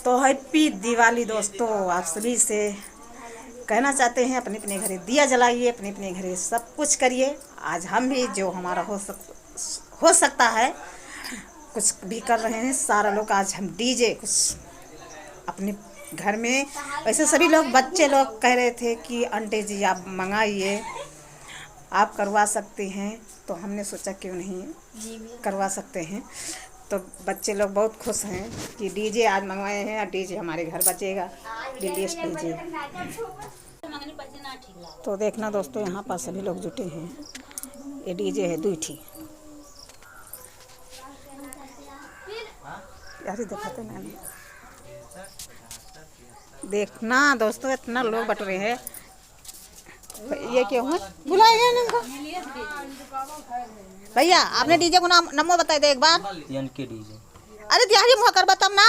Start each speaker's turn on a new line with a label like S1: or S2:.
S1: तो हैप्पी दिवाली दोस्तों। आप सभी से कहना चाहते हैं अपने अपने घरे दिया जलाइए, अपने अपने घरे सब कुछ करिए। आज हम भी जो हमारा हो सकता है कुछ भी कर रहे हैं सारा लोग। आज हम डीजे कुछ अपने घर में, वैसे सभी लोग बच्चे लोग कह रहे थे कि आंटी जी आप मंगाइए, आप करवा सकते हैं, तो हमने सोचा क्यों नहीं करवा सकते हैं। तो बच्चे लोग बहुत खुश हैं कि डीजे आज मंगवाए हैं और डीजे हमारे घर बचेगा, डिलीश डीजे। तो देखना दोस्तों यहाँ पर सभी लोग जुटे हैं। ये डीजे है दूठी यार, दिखाते मैंने। देखना दोस्तों इतना लोग बट रहे हैं। ये क्यों है बुलाया इनको? भैया आपने डीजे को नाम नंबर बताए दे एक बार।
S2: डीजे।
S1: अरे दिहाड़ी मुँह कर बताओ ना।